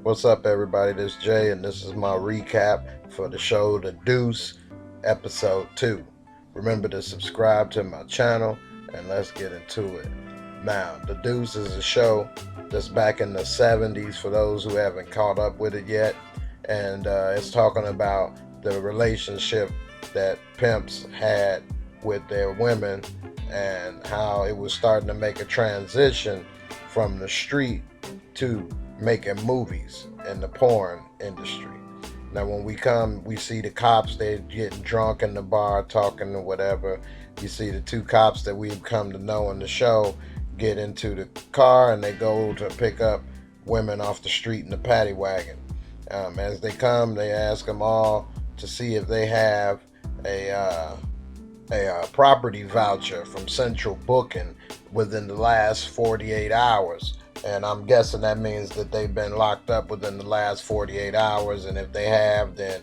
What's up, everybody? This is Jay, and this is my recap for the show The Deuce, episode 2. Remember to subscribe to my channel, and let's get into it. Now, The Deuce is a show that's back in the 70s for those who haven't caught up with it yet, and it's talking about the relationship that pimps had with their women and how it was starting to make a transition from the street to making movies in the porn industry. Now, when we see the cops, they're getting drunk in the bar, talking or whatever. You see the two cops that we've come to know in the show get into the car and they go to pick up women off the street in the paddy wagon. As they come, they ask them all to see if they have a property voucher from Central Booking within the last 48 hours. And I'm guessing that means that they've been locked up within the last 48 hours. And if they have, then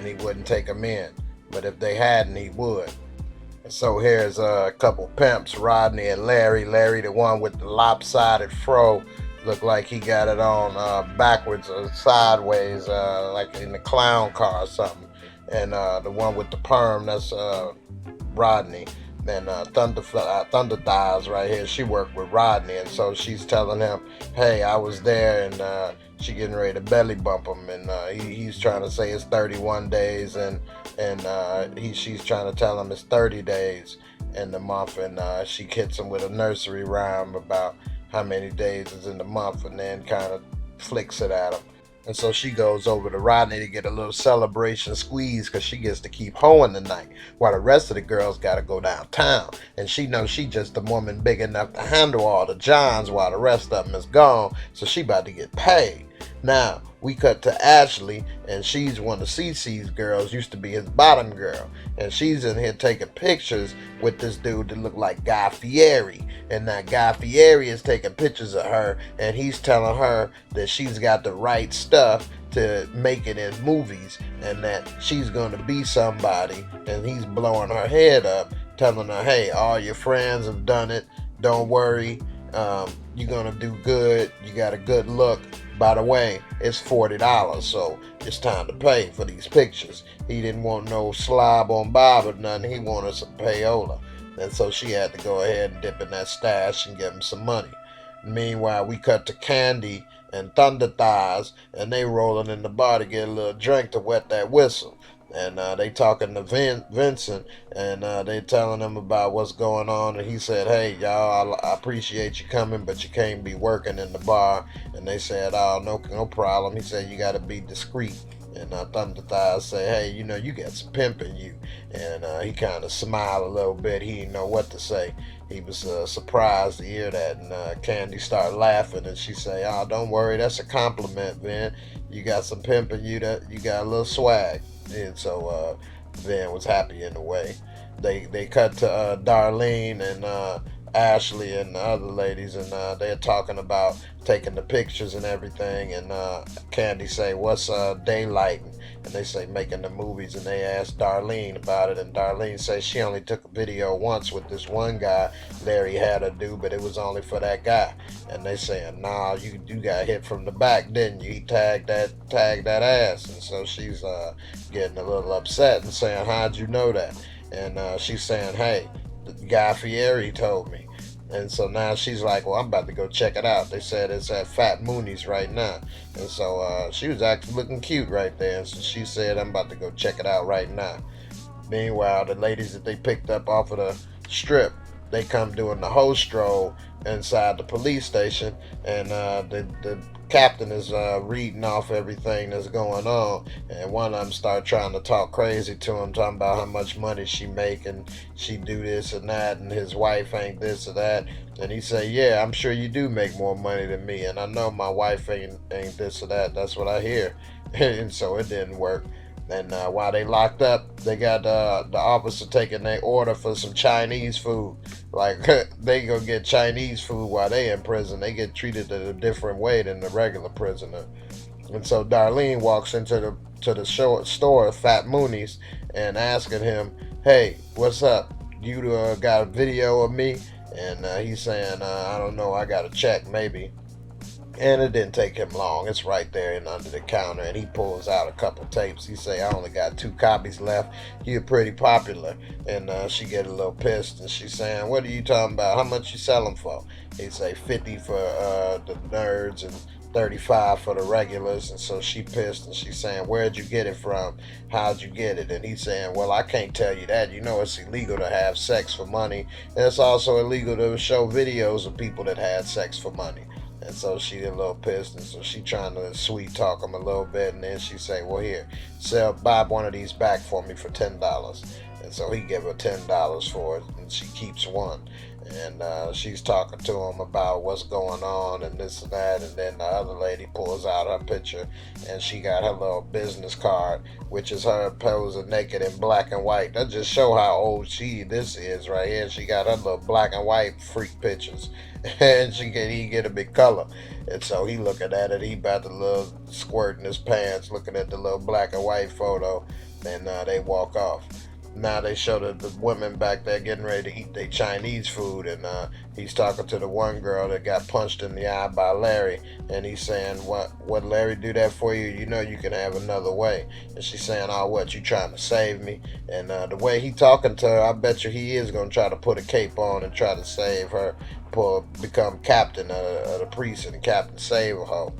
he wouldn't take them in. But if they hadn't, he would. And so here's a couple pimps, Rodney and Larry. Larry, the one with the lopsided fro, looked like he got it on backwards or sideways, like in the clown car or something. And the one with the perm, that's Rodney. And Thunder Thighs right here, she worked with Rodney, and so she's telling him, hey, I was there, and she getting ready to belly bump him, and he's trying to say it's 31 days, and she's trying to tell him it's 30 days in the month, and she hits him with a nursery rhyme about how many days is in the month, and then kind of flicks it at him. And so she goes over to Rodney to get a little celebration squeeze because she gets to keep hoeing tonight while the rest of the girls got to go downtown. And she knows she just a woman big enough to handle all the Johns while the rest of them is gone. So she about to get paid. Now, we cut to Ashley, and she's one of CeCe's girls, used to be his bottom girl. And she's in here taking pictures with this dude that looked like Guy Fieri. And that Guy Fieri is taking pictures of her, and he's telling her that she's got the right stuff to make it in movies, and that she's going to be somebody, and he's blowing her head up, telling her, hey, all your friends have done it, don't worry, you're going to do good, you got a good look. By the way, it's $40, so it's time to pay for these pictures. He didn't want no slob on Bob or nothing. He wanted some payola. And so she had to go ahead and dip in that stash and give him some money. Meanwhile, we cut to Candy and Thunder Thighs, and they rolling in the bar to get a little drink to wet that whistle. And they talking to Vincent, and they telling him about what's going on. And he said, hey, y'all, I appreciate you coming, but you can't be working in the bar. And they said, oh, no problem. He said, you got to be discreet. And Thunder Thighs said, hey, you got some pimp in you. And he kind of smiled a little bit. He didn't know what to say. He was surprised to hear that. And Candy started laughing, and she said, oh, don't worry, that's a compliment, man. You got some pimp in you, that you got a little swag. And so Van was happy in a way. They cut to Darlene and Ashley and the other ladies, and they're talking about taking the pictures and everything. And Candy say, what's daylight? And they say making the movies, and they ask Darlene about it, and Darlene says she only took a video once with this one guy Larry had her do, but it was only for that guy. And they saying, nah, you got hit from the back, didn't you? He tagged that ass. And so she's getting a little upset and saying, how'd you know that? And she's saying, hey, the Guy Fieri told me. And so now she's like, well, I'm about to go check it out. They said it's at Fat Mooney's right now. And so she was actually looking cute right there. And so she said, I'm about to go check it out right now. Meanwhile, the ladies that they picked up off of the strip, they come doing the hoe stroll inside the police station. And the captain is reading off everything that's going on, and one of them start trying to talk crazy to him, talking about how much money she make and she do this and that, and his wife ain't this or that. And he say, yeah, I'm sure you do make more money than me, and I know my wife ain't this or that. That's what I hear. And so it didn't work. And while they locked up, they got the officer taking their order for some Chinese food. Like, they go get Chinese food while they in prison. They get treated a different way than the regular prisoner. And so Darlene walks into the store, Fat Mooney's, and asking him, hey, what's up? You got a video of me? And he's saying, I don't know, I got to check maybe. And it didn't take him long. It's right there and under the counter. And he pulls out a couple tapes. He say, I only got 2 copies left. You're pretty popular. And she get a little pissed. And she's saying, what are you talking about? How much you sell them for? He say 50 for the nerds and 35 for the regulars. And so she pissed and she's saying, where'd you get it from? How'd you get it? And he's saying, well, I can't tell you that. You know it's illegal to have sex for money. And it's also illegal to show videos of people that had sex for money. And so she a little pissed, and so she trying to sweet talk him a little bit, and then she say, well, here, buy one of these back for me for $10. And so he give her $10 for it, and she keeps one. And she's talking to him about what's going on and this and that, and then the other lady pulls out her picture, and she got her little business card, which is her posing naked in black and white. That just show how old this is right here. She got her little black and white freak pictures, and he get a big color. And so he looking at it, he about to little squirt in his pants, looking at the little black and white photo, and they walk off. Now they show the women back there getting ready to eat their Chinese food, and he's talking to the one girl that got punched in the eye by Larry, and he's saying, what Larry do that for you? You know you can have another way. And she's saying, oh, what, you trying to save me? And the way he talking to her, I bet you he is going to try to put a cape on and try to save her, become captain of the precinct, and captain save her.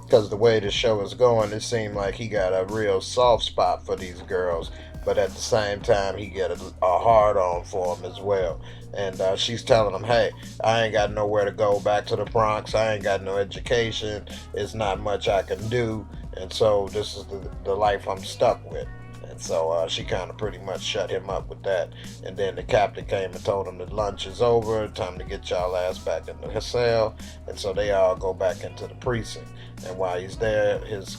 Because the way the show is going, it seemed like he got a real soft spot for these girls, but at the same time, he get a hard on for them as well. And she's telling him, hey, I ain't got nowhere to go back to the Bronx. I ain't got no education. It's not much I can do. And so this is the life I'm stuck with. And so she kind of pretty much shut him up with that. And then the captain came and told him that lunch is over. Time to get y'all ass back in the cell. And so they all go back into the precinct. And while he's there, his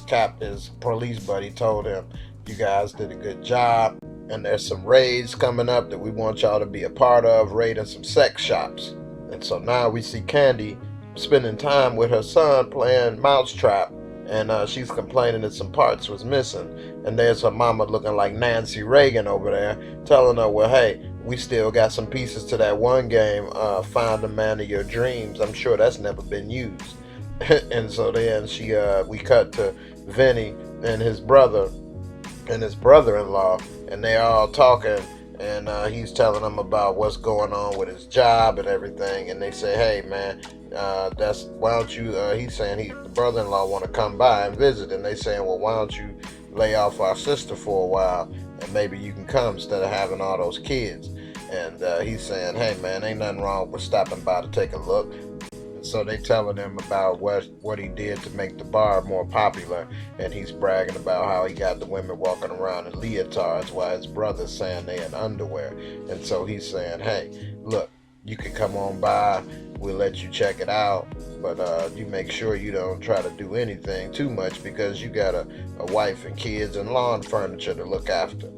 police buddy told him, you guys did a good job, and there's some raids coming up that we want y'all to be a part of, raiding some sex shops. And so now we see Candy spending time with her son playing Mousetrap, and she's complaining that some parts was missing. And there's her mama looking like Nancy Reagan over there, telling her, well, hey, we still got some pieces to that one game, Find the Man of Your Dreams. I'm sure that's never been used. And so then we cut to Vinny and his brother and his brother-in-law, and they all talking, and he's telling them about what's going on with his job and everything. And they say, hey man, why don't you he's saying the brother-in-law want to come by and visit, and they saying, well, why don't you lay off our sister for a while and maybe you can come instead of having all those kids. And he's saying, hey man, ain't nothing wrong with stopping by to take a look. So they telling him about what he did to make the bar more popular, and he's bragging about how he got the women walking around in leotards while his brother's saying they in underwear. And so he's saying, hey, look, you can come on by, we'll let you check it out, but you make sure you don't try to do anything too much because you got a wife and kids and lawn furniture to look after.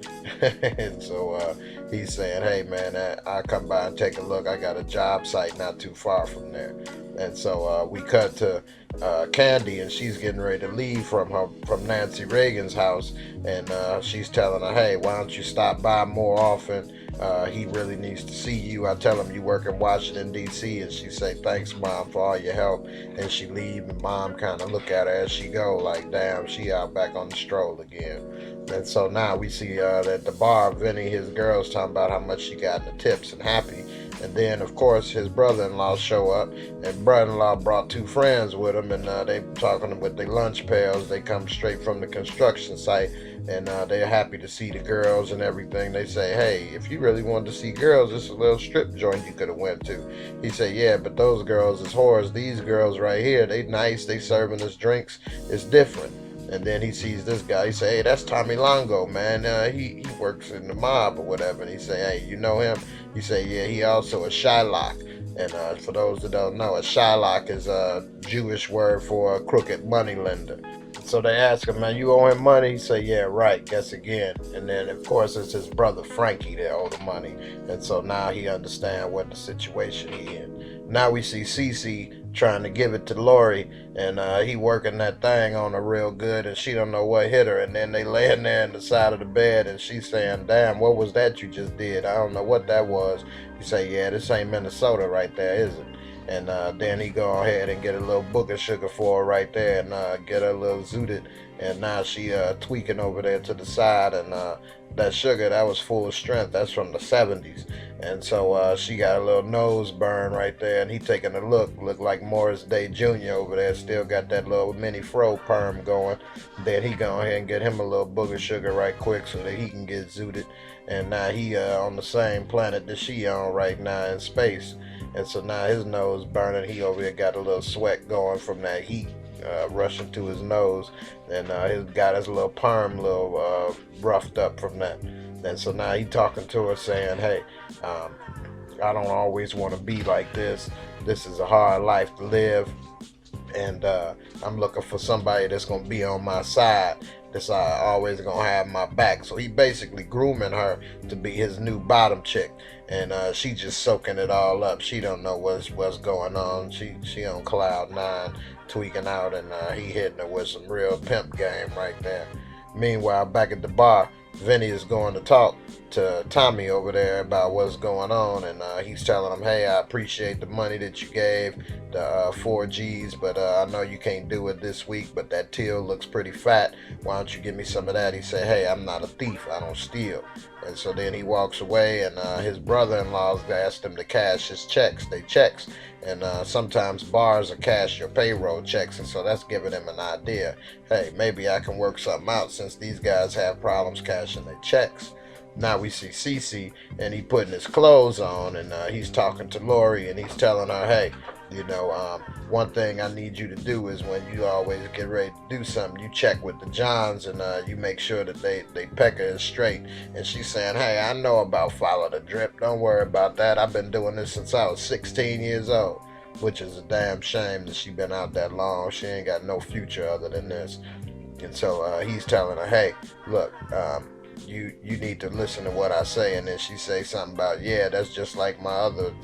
And so he's saying, hey man, I'll come by and take a look. I got a job site not too far from there. And so we cut to Candy, and she's getting ready to leave from Nancy Reagan's house, and she's telling her, hey, why don't you stop by more often? He really needs to see you. I tell him you work in Washington, D.C., and she say, thanks, Mom, for all your help. And she leave, and Mom kind of look at her as she go, like, damn, she out back on the stroll again. And so now we see at the bar, Vinny, his girl's talking about how much she got in the tips and happy. And then, of course, his brother-in-law show up, and brother-in-law brought 2 friends with him, and they talking with their lunch pails. They come straight from the construction site, and they're happy to see the girls and everything. They say, hey, if you really wanted to see girls, this is a little strip joint you could have went to. He said, yeah, but those girls is whores. These girls right here, they nice, they serving us drinks. It's different. And then he sees this guy. He say, hey, that's Tommy Longo, man. He works in the mob or whatever. And he say, hey, you know him? He say, yeah, he also a Shylock. And for those that don't know, a Shylock is a Jewish word for a crooked money lender. So they ask him, man, you owe him money? He say, yeah, right, guess again. And then, of course, it's his brother Frankie that owe the money. And so now he understand what the situation he in. Now we see Cece trying to give it to Lori, and he working that thing on her real good, and she don't know what hit her. And then they laying there in the side of the bed, and she's saying, damn, what was that you just did? I don't know what that was. You say, yeah, this ain't Minnesota right there, is it? and then he go ahead and get a little book of sugar for her right there, and get her a little zooted, and now she tweaking over there to the side, and that sugar that was full strength, that's from the 70s, and so she got a little nose burn right there, and he taking a look like Morris Day Jr. over there, still got that little mini fro perm going. Then he go ahead and get him a little book of sugar right quick so that he can get zooted, and now he on the same planet that she on right now in space, and so now his nose burning. He over here got a little sweat going from that heat rushing to his nose, and he's got his little perm little roughed up from that. And so now he talking to her saying, hey, I don't always want to be like this. This is a hard life to live, and I'm looking for somebody that's gonna be on my side, that's always gonna have my back. So he basically grooming her to be his new bottom chick, and she just soaking it all up. She don't know what's going on. She on cloud nine, tweaking out, and he hitting her with some real pimp game right there. Meanwhile, back at the bar, Vinny is going to talk to Tommy over there about what's going on, and he's telling him, hey, I appreciate the money that you gave, the 4 G's, but I know you can't do it this week, but that till looks pretty fat. Why don't you give me some of that? He said, hey, I'm not a thief. I don't steal. And so then he walks away, and his brother-in-law's asked him to cash his checks. They checks. And sometimes bars will cash your payroll checks, and so that's giving him an idea. Hey, maybe I can work something out since these guys have problems cashing their checks. Now we see Cece, and he putting his clothes on, and he's talking to Lori, and he's telling her, hey, you know, one thing I need you to do is when you always get ready to do something, you check with the Johns, and you make sure that they pecker is straight. And she's saying, hey, I know about follow the drip. Don't worry about that. I've been doing this since I was 16 years old, which is a damn shame that she been out that long. She ain't got no future other than this. And so he's telling her, hey, look, you need to listen to what I say. And then she say something about, yeah, that's just like my other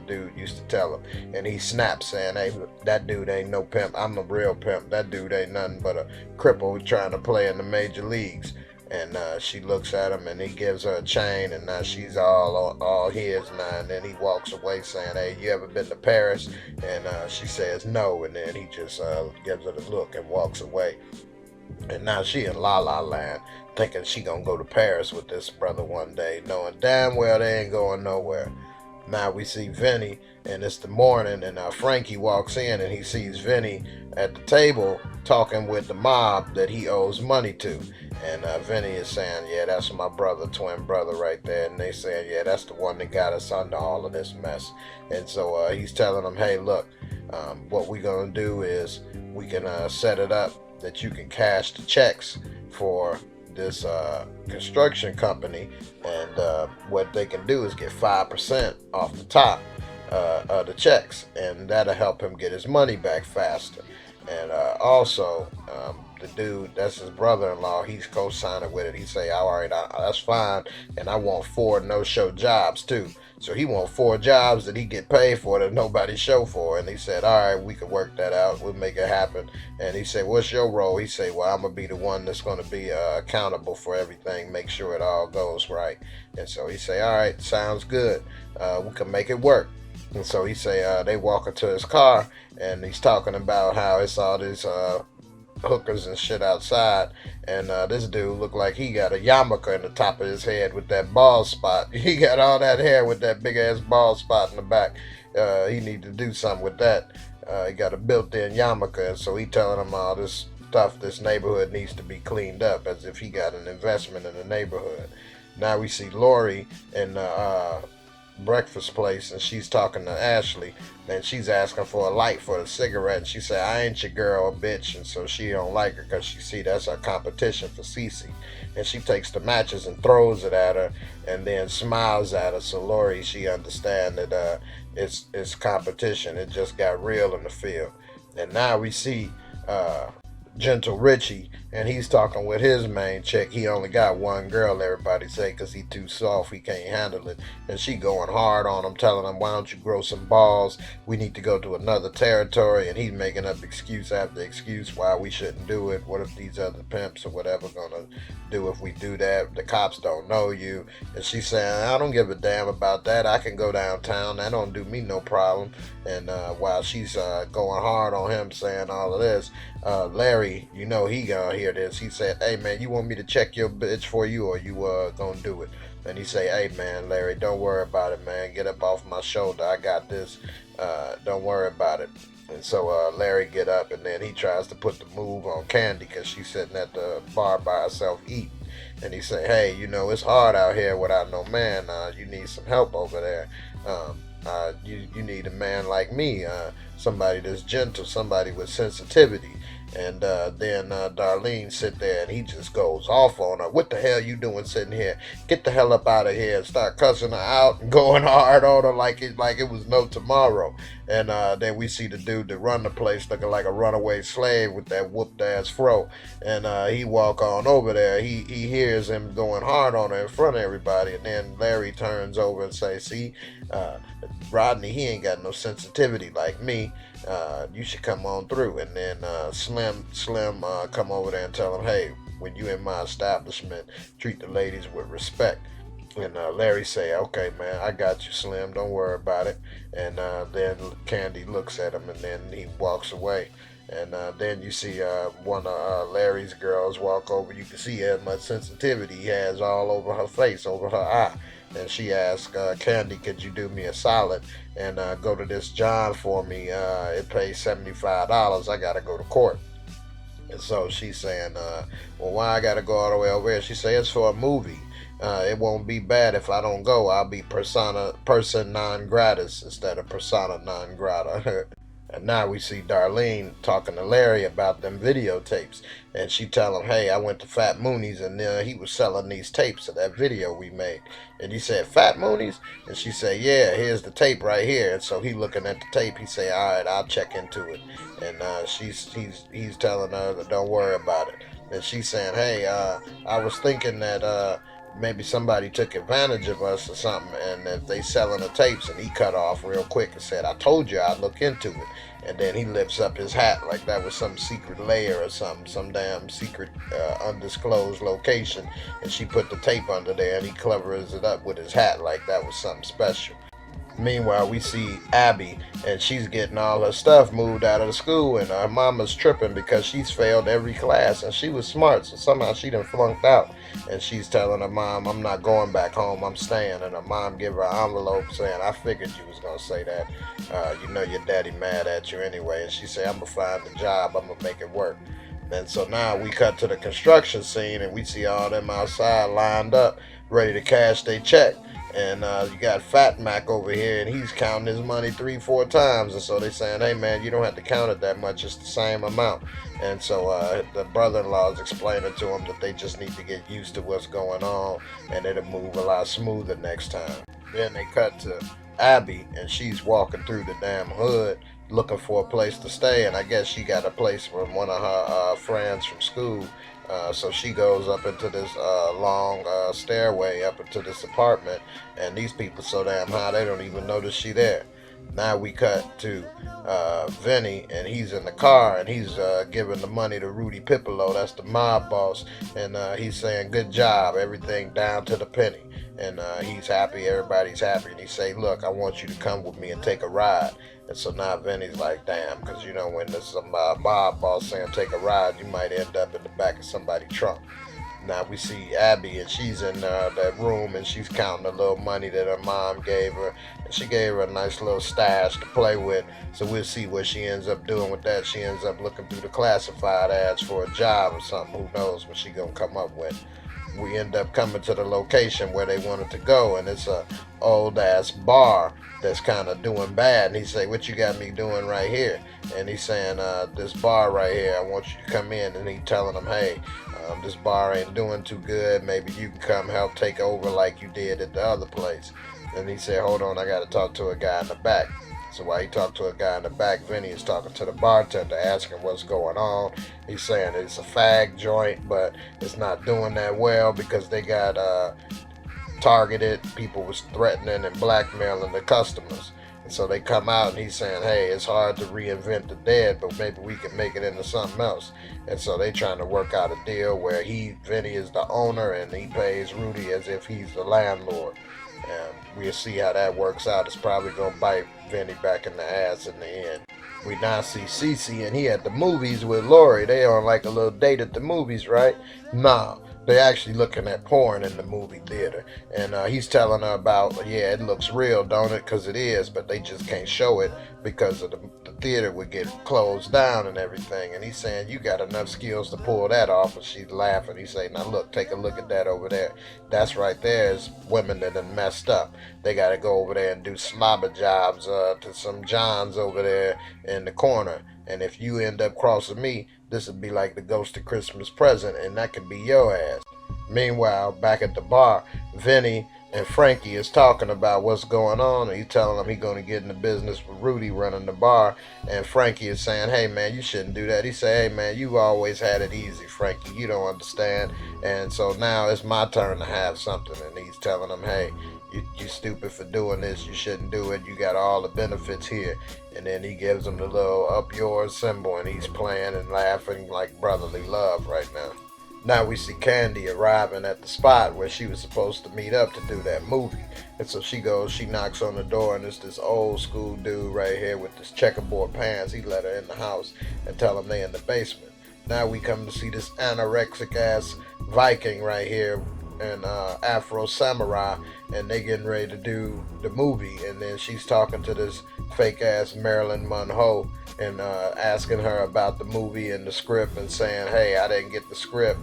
dude used to tell him. And he snaps saying, hey, that dude ain't no pimp. I'm a real pimp. That dude ain't nothing but a cripple trying to play in the major leagues. And she looks at him, and he gives her a chain, and now she's all his now. And then he walks away saying, hey, you ever been to Paris? And she says no, and then he just gives her the look and walks away. And now she in La La Land, thinking she gonna go to Paris with this brother one day, knowing damn well they ain't going nowhere. Now we see Vinny, and it's the morning, and Frankie walks in, and he sees Vinny at the table talking with the mob that he owes money to. And Vinny is saying, yeah, that's my brother, twin brother right there. And they saying, yeah, that's the one that got us under all of this mess. And so he's telling them, hey, look, what we gonna do is we can set it up that you can cash the checks for this construction company, and what they can do is get 5% off the top of the checks, and that'll help him get his money back faster. And also, the dude, that's his brother-in-law, he's co-signing with it. He say, all right, that's fine, and I want 4 no-show jobs too. So he want 4 jobs that he get paid for that nobody show for. And he said, all right, we can work that out. We'll make it happen. And he said, what's your role? He said, well, I'm going to be the one that's going to be accountable for everything, make sure it all goes right. And so he say, all right, sounds good. We can make it work. And so he say, they walk into his car, and he's talking about how it's all this hookers and shit outside, and this dude looked like he got a yarmulke in the top of his head with that bald spot. He got all that hair with that big ass bald spot in the back. He need to do something with that. He got a built-in yarmulke, and so he telling him all this stuff. This neighborhood needs to be cleaned up, as if he got an investment in the neighborhood. Now we see Lori in breakfast place, and she's talking to Ashley, and she's asking for a light for the cigarette, and she said, I ain't your girl, bitch. And so she don't like her because she see that's her competition for Cece. And she takes the matches and throws it at her, and then smiles at her. So Lori, she understand that it's competition. It just got real in the field. And now we see Gentle Richie, and he's talking with his main chick. He only got one girl, everybody say, because he too soft, he can't handle it. And she going hard on him, telling him, why don't you grow some balls? We need to go to another territory. And he's making up excuse after excuse why we shouldn't do it. What if these other pimps or whatever gonna do if we do that? The cops don't know you. And she's saying, I don't give a damn about that. I can go downtown. That don't do me no problem. And while she's going hard on him, saying all of this, Larry, you know he gonna hear this. He said, hey man, you want me to check your bitch for you, or you gonna do it? And he say, hey man, Larry, don't worry about it, man. Get up off my shoulder. I got this. Don't worry about it. And so Larry get up, and then he tries to put the move on Candy because she's sitting at the bar by herself eating. And he say, hey, you know, it's hard out here without no man. You need some help over there. You need a man like me, somebody that's gentle, somebody with sensitivity. And then Darlene sit there, and he just goes off on her. What the hell you doing sitting here? Get the hell up out of here! And start cussing her out and going hard on her like it was no tomorrow. And then we see the dude that run the place looking like a runaway slave with that whooped ass fro. And he walk on over there. He hears him going hard on her in front of everybody. And then Larry turns over and say, see, Rodney, he ain't got no sensitivity like me. You should come on through. And then Slim come over there and tell him, hey, when you in my establishment, treat the ladies with respect. And Larry say, okay, man, I got you, Slim. Don't worry about it. And then Candy looks at him, and then he walks away. And then you see one of Larry's girls walk over. You can see how much sensitivity he has all over her face, over her eye. And she asks Candy, could you do me a solid and go to this John for me? It pays $75. I got to go to court. And so she's saying, well, why I got to go all the way over here? She says, it's for a movie. It won't be bad if I don't go. I'll be person non gratis instead of persona non grata. And now we see Darlene talking to Larry about them videotapes. And she tell him, hey, I went to Fat Mooney's, and he was selling these tapes of that video we made. And he said, Fat Mooney's? And she said, yeah, here's the tape right here. And so he looking at the tape. He say, all right, I'll check into it. And he's telling her that don't worry about it. And she's saying, hey, I was thinking that maybe somebody took advantage of us or something, and if they selling the tapes. And he cut off real quick and said, I told you I'd look into it. And then he lifts up his hat like that was some secret layer or something, some damn secret undisclosed location. And she put the tape under there, and he covers it up with his hat like that was something special. Meanwhile, we see Abby, and she's getting all her stuff moved out of the school, and her mama's tripping because she's failed every class, and she was smart, so somehow she done flunked out. And she's telling her mom, I'm not going back home, I'm staying. And her mom give her an envelope saying, I figured you was going to say that. You know your daddy mad at you anyway. And she said, I'm going to find a job, I'm going to make it work. And so now we cut to the construction scene, and we see all them outside lined up, ready to cash their check. And you got Fat Mac over here, and he's counting his money 3-4 times. And so they saying, hey man, you don't have to count it that much, it's the same amount. And so the brother-in-law is explaining to him that they just need to get used to what's going on, and it'll move a lot smoother next time. Then they cut to Abby, and she's walking through the damn hood looking for a place to stay. And I guess she got a place from one of her friends from school. So she goes up into this long stairway up into this apartment, and these people so damn high they don't even notice she there. Now we cut to Vinny, and he's in the car, and he's giving the money to Rudy Pipolo, that's the mob boss, and he's saying good job, everything down to the penny. And he's happy, everybody's happy, and he say, look, I want you to come with me and take a ride. And so now Vinny's like, damn, because you know when there's some mob boss saying take a ride, you might end up in the back of somebody's trunk. Now we see Abby, and she's in that room, and she's counting the little money that her mom gave her, and she gave her a nice little stash to play with. So we'll see what she ends up doing with that. She ends up looking through the classified ads for a job or something. Who knows what she gonna come up with. We end up coming to the location where they wanted to go, and it's a old ass bar that's kind of doing bad. And he say, what you got me doing right here? And he's saying, this bar right here, I want you to come in. And he telling them, hey, this bar ain't doing too good, maybe you can come help take over like you did at the other place. And he said, hold on, I got to talk to a guy in the back. So while he talked to a guy in the back, Vinny is talking to the bartender, asking what's going on. He's saying it's a fag joint, but it's not doing that well because they got targeted. People was threatening and blackmailing the customers. And so they come out and he's saying, hey, it's hard to reinvent the dead, but maybe we can make it into something else. And so they trying to work out a deal where Vinny is the owner and he pays Rudy as if he's the landlord. And we'll see how that works out. It's probably going to bite Vinny back in the ass in the end. We now see Cece and he at the movies with Lori. They on like a little date at the movies, right? Nah, they're actually looking at porn in the movie theater. And he's telling her about, yeah, it looks real, don't it? Because it is, but they just can't show it because of the theater would get closed down and everything. And he's saying, you got enough skills to pull that off. And she's laughing. He's saying, now look, take a look at that over there. That's right there is women that done messed up. They got to go over there and do slobber jobs to some Johns over there in the corner. And if you end up crossing me, this would be like the ghost of Christmas present, and that could be your ass. Meanwhile, back at the bar, Vinny and Frankie is talking about what's going on, and he's telling them he's going to get in the business with Rudy running the bar. And Frankie is saying, hey man, you shouldn't do that. He said, hey man, you always had it easy, Frankie. You don't understand. And so now it's my turn to have something. And he's telling him, hey, you stupid for doing this. You shouldn't do it. You got all the benefits here. And then he gives him the little up yours symbol, and he's playing and laughing like brotherly love right now. Now we see Candy arriving at the spot where she was supposed to meet up to do that movie. And so she knocks on the door, and it's this old school dude right here with this checkerboard pants. He let her in the house and tell him they in the basement. Now we come to see this anorexic ass Viking right here and Afro Samurai, and they getting ready to do the movie. And then she's talking to this fake ass Marilyn Monroe and asking her about the movie and the script and saying, hey, I didn't get the script.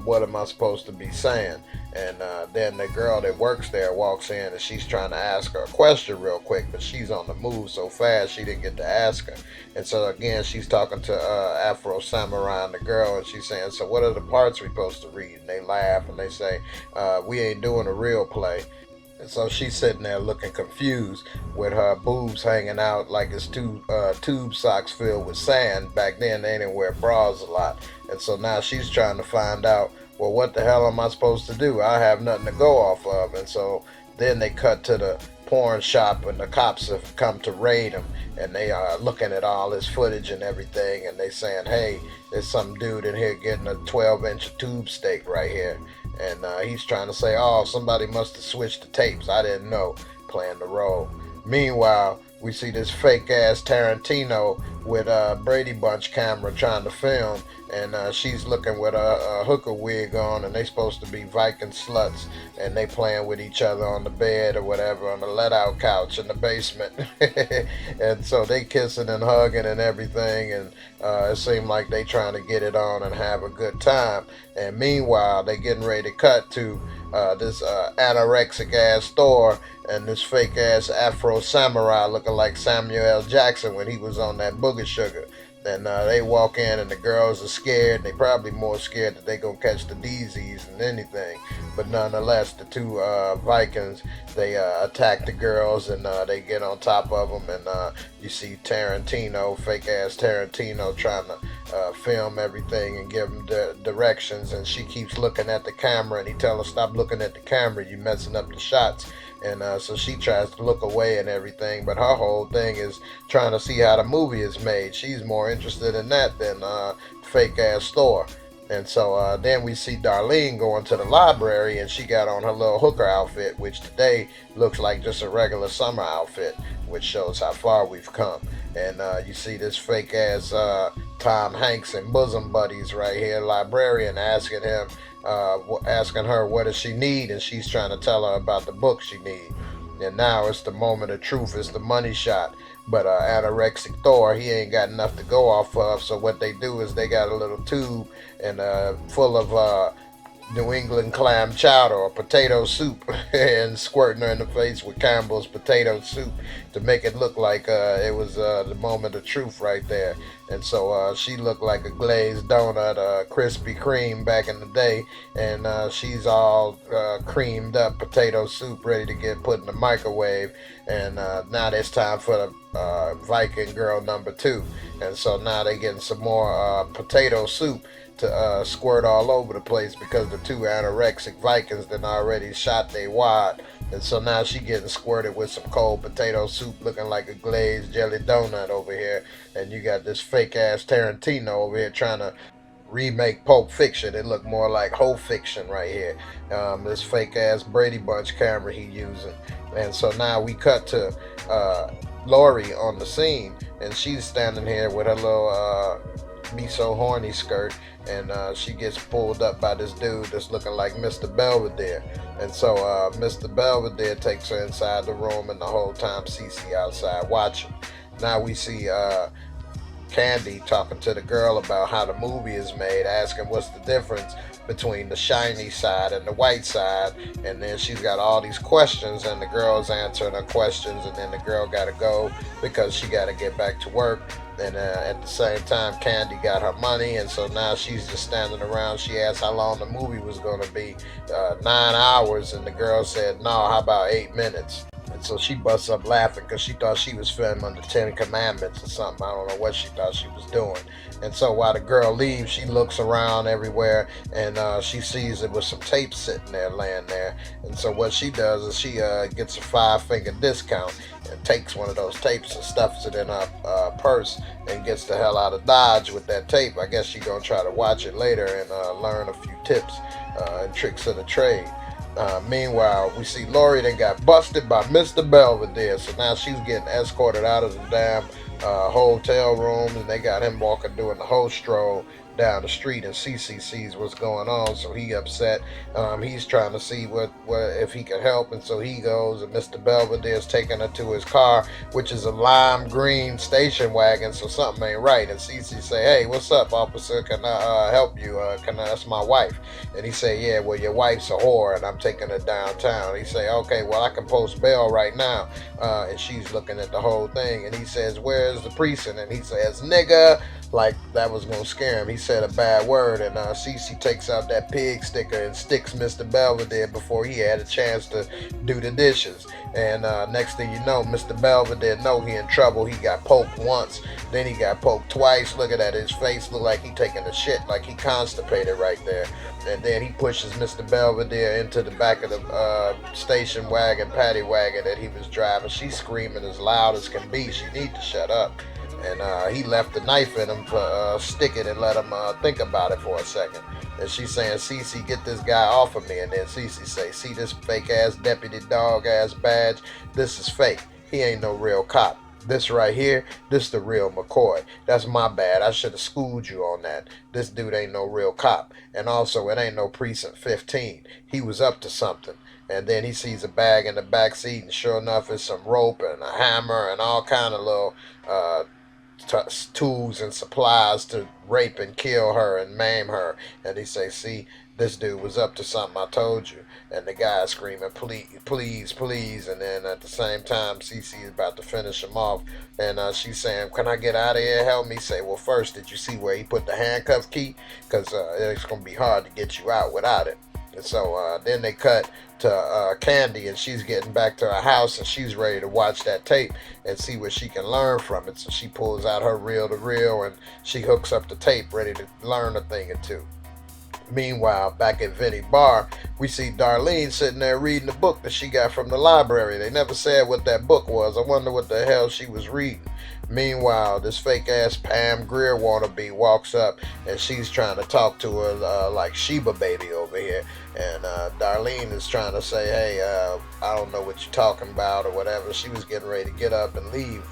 What am I supposed to be saying? And then the girl that works there walks in and she's trying to ask her a question real quick, but she's on the move so fast she didn't get to ask her. And so again, she's talking to Afro Samurai and the girl, and she's saying, so what are the parts we supposed to read? And they laugh and they say, we ain't doing a real play. And so she's sitting there looking confused with her boobs hanging out like it's two tube socks filled with sand. Back then they didn't wear bras a lot. And so now she's trying to find out, well, what the hell am I supposed to do? I have nothing to go off of. And so then they cut to the porn shop, and the cops have come to raid him, and they are looking at all his footage and everything, and they saying, hey, there's some dude in here getting a 12-inch tube steak right here. And he's trying to say, oh, somebody must have switched the tapes. I didn't know, playing the role. Meanwhile, we see this fake-ass Tarantino with a Brady Bunch camera trying to film, and she's looking with a hooker wig on, and they supposed to be Viking sluts, and they playing with each other on the bed or whatever, on the let-out couch in the basement. And so they kissing and hugging and everything, and it seemed like they trying to get it on and have a good time. And meanwhile, they getting ready to cut to this anorexic ass store and this fake ass Afro Samurai looking like Samuel L. Jackson when he was on that Booger Sugar. And they walk in and the girls are scared. They probably more scared that they gonna catch the disease than anything. But nonetheless, the two Vikings, they attack the girls, and they get on top of them. And you see Tarantino, fake ass Tarantino, trying to film everything and give them the directions. And she keeps looking at the camera, and he tells her, stop looking at the camera, you messing up the shots. And so she tries to look away and everything, but her whole thing is trying to see how the movie is made. She's more interested in that than fake ass store. And so then we see Darlene going to the library, and she got on her little hooker outfit, which today looks like just a regular summer outfit, which shows how far we've come. And you see this fake ass Tom Hanks and bosom buddies right here, librarian, asking her what does she need, and she's trying to tell her about the book she need. And now it's the moment of truth, it's the money shot. But anorexic Thor, he ain't got enough to go off of, so what they do is they got a little tube and full of New England clam chowder or potato soup and squirting her in the face with Campbell's potato soup to make it look like it was the moment of truth right there. And so she looked like a glazed donut, Krispy Kreme back in the day, and she's all creamed up potato soup ready to get put in the microwave. And now it's time for the Viking girl number two. And so now they getting some more potato soup to squirt all over the place because the two anorexic Vikings then already shot their wad. And so now she getting squirted with some cold potato soup looking like a glazed jelly donut over here. And you got this fake ass Tarantino over here trying to remake Pulp Fiction. It looked more like Whole Fiction right here. This fake ass Brady Bunch camera he using. And so now we cut to Lori on the scene, and she's standing here with her little be so horny skirt, and she gets pulled up by this dude that's looking like Mr. Belvedere. And so Mr. Belvedere takes her inside the room, and the whole time Cece outside watching. Now we see Candy talking to the girl about how the movie is made, asking what's the difference between the shiny side and the white side. And then she's got all these questions, and the girl's answering her questions, and then the girl got to go because she got to get back to work. And at the same time, Candy got her money, and so now she's just standing around. She asked how long the movie was going to be, 9 hours, and the girl said, no, how about 8 minutes? And so she busts up laughing because she thought she was filming the Ten Commandments or something. I don't know what she thought she was doing. And so while the girl leaves, she looks around everywhere, and she sees it with some tape sitting there, laying there. And so what she does is she gets a 5-finger discount and takes one of those tapes and stuffs it in her purse and gets the hell out of Dodge with that tape. I guess she's going to try to watch it later and learn a few tips and tricks of the trade. Meanwhile, we see Lori then got busted by Mr. Belvedere, so now she's getting escorted out of the damn hotel room, and they got him walking doing the whole stroll down the street, and Cece sees what's going on, so he upset. He's trying to see what if he can help, and so he goes, and Mr. Belvedere's taking her to his car, which is a lime green station wagon, so something ain't right. And Cece say, hey, what's up, officer? Can I help you? That's my wife. And he say, yeah, well, your wife's a whore, and I'm taking her downtown. He say, okay, well, I can post bail right now. And she's looking at the whole thing, and he says, where's the precinct? And he says, nigga, like that was gonna scare him. He said a bad word, and Cece takes out that pig sticker and sticks Mr. Belvedere before he had a chance to do the dishes. And next thing you know, Mr. Belvedere know he in trouble. He got poked once, then he got poked twice. Looking at his face, look like he taking a shit, like he constipated right there. And then he pushes Mr. Belvedere into the back of the station wagon, paddy wagon that he was driving. She's screaming as loud as can be. She need to shut up. And he left the knife in him to stick it and let him think about it for a second. And she's saying, Cece, get this guy off of me. And then Cece say, see this fake ass deputy dog ass badge? This is fake. He ain't no real cop. This right here, this the real McCoy. That's my bad. I should have schooled you on that. This dude ain't no real cop. And also, it ain't no precinct 15. He was up to something. And then he sees a bag in the back seat, and sure enough, it's some rope and a hammer and all kind of little tools and supplies to rape and kill her and maim her. And he say, see, this dude was up to something, I told you. And the guy screaming, please, please, please. And then at the same time, Cece is about to finish him off. And she's saying, can I get out of here? Help me. Say, well, first, did you see where he put the handcuff key? Because it's going to be hard to get you out without it. And so then they cut to Candy, and she's getting back to her house, and she's ready to watch that tape and see what she can learn from it. So she pulls out her reel-to-reel, and she hooks up the tape, ready to learn a thing or two. Meanwhile, back at Vinny Bar, we see Darlene sitting there reading the book that she got from the library. They never said what that book was. I wonder what the hell she was reading. Meanwhile, this fake-ass Pam Grier wannabe walks up, and she's trying to talk to her like Sheba Baby over here. And Darlene is trying to say, hey, I don't know what you're talking about or whatever. She was getting ready to get up and leave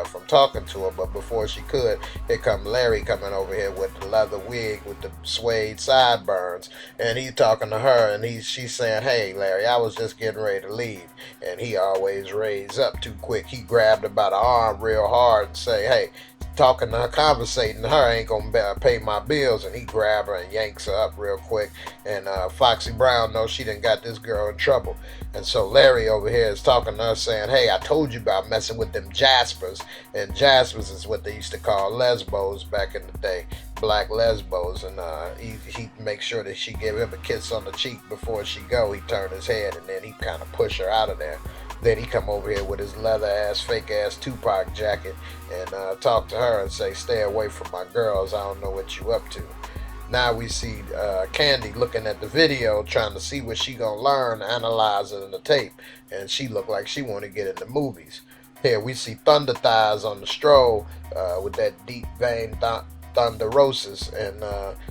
from talking to him. But before she could, here come Larry coming over here with the leather wig with the suede sideburns, and he's talking to her, and she's saying, "Hey, Larry, I was just getting ready to leave," and he always raised up too quick. He grabbed her by the arm real hard and say, "Hey." Talking to her, conversating to her, ain't gonna pay my bills, and he grabs her and yanks her up real quick. And Foxy Brown knows she done got this girl in trouble, and so Larry over here is talking to her, saying, "Hey, I told you about messing with them Jaspers," and Jaspers is what they used to call lesbos back in the day, black lesbos. And he makes sure that she give him a kiss on the cheek before she go. He turned his head, and then he kind of push her out of there. Then he come over here with his leather ass, fake ass Tupac jacket and talk to her and say, "Stay away from my girls. I don't know what you up to." Now we see Candy looking at the video, trying to see what she gonna learn, analyzing the tape, and she looked like she want to get in the movies. Here we see Thunder Thighs on the stroll with that deep vein thunderosis, and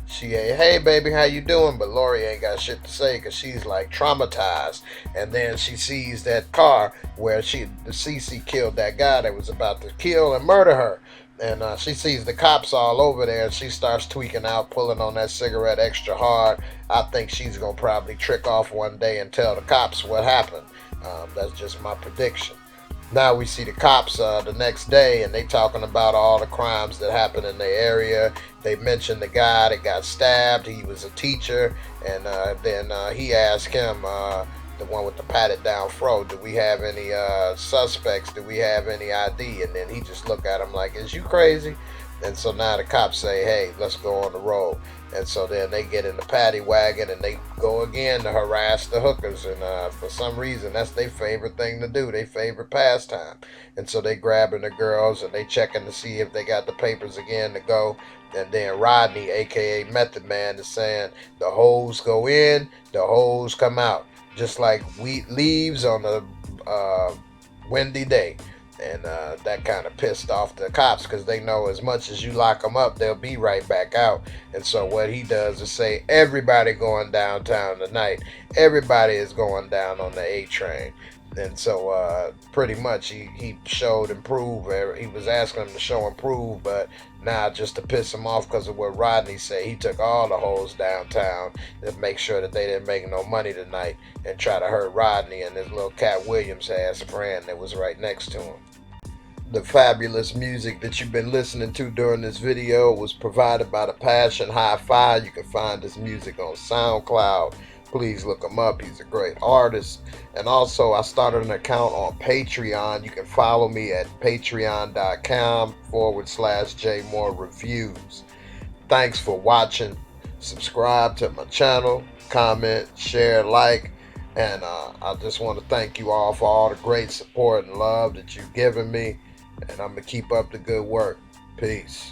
hey baby, how you doing? But Lori ain't got shit to say because she's like traumatized. And then she sees that car where the CC killed that guy that was about to kill and murder her. And she sees the cops all over there, and she starts tweaking out, pulling on that cigarette extra hard. I think she's gonna probably trick off one day and tell the cops what happened. That's just my prediction. Now we see the cops the next day, and they talking about all the crimes that happened in the area. They mentioned the guy that got stabbed. He was a teacher, and then he asked him, the one with the patted down fro, "Do we have any suspects? Do we have any ID?" And then he just looked at him like, "Is you crazy?" And so now the cops say, "Hey, let's go on the road." And so then they get in the paddy wagon and they go again to harass the hookers. And for some reason, that's their favorite thing to do, their favorite pastime. And so they grabbing the girls and they checking to see if they got the papers again to go. And then Rodney, aka Method Man, is saying the hoes go in, the hoes come out, just like wheat leaves on a windy day. And that kind of pissed off the cops because they know as much as you lock them up, they'll be right back out. And so what he does is say, everybody going downtown tonight. Everybody is going down on the A train. And so pretty much he showed and proved. He was asking them to show and prove, but now just to piss him off because of what Rodney said, he took all the hoes downtown to make sure that they didn't make no money tonight and try to hurt Rodney and his little Cat Williams ass friend that was right next to him. The fabulous music that you've been listening to during this video was provided by the Passion Hi-Fi. You can find his music on SoundCloud. Please look him up. He's a great artist. And also, I started an account on Patreon. You can follow me at patreon.com/JMoreReviews. Thanks for watching. Subscribe to my channel, comment, share, like. And I just want to thank you all for all the great support and love that you've given me. And I'm going to keep up the good work. Peace.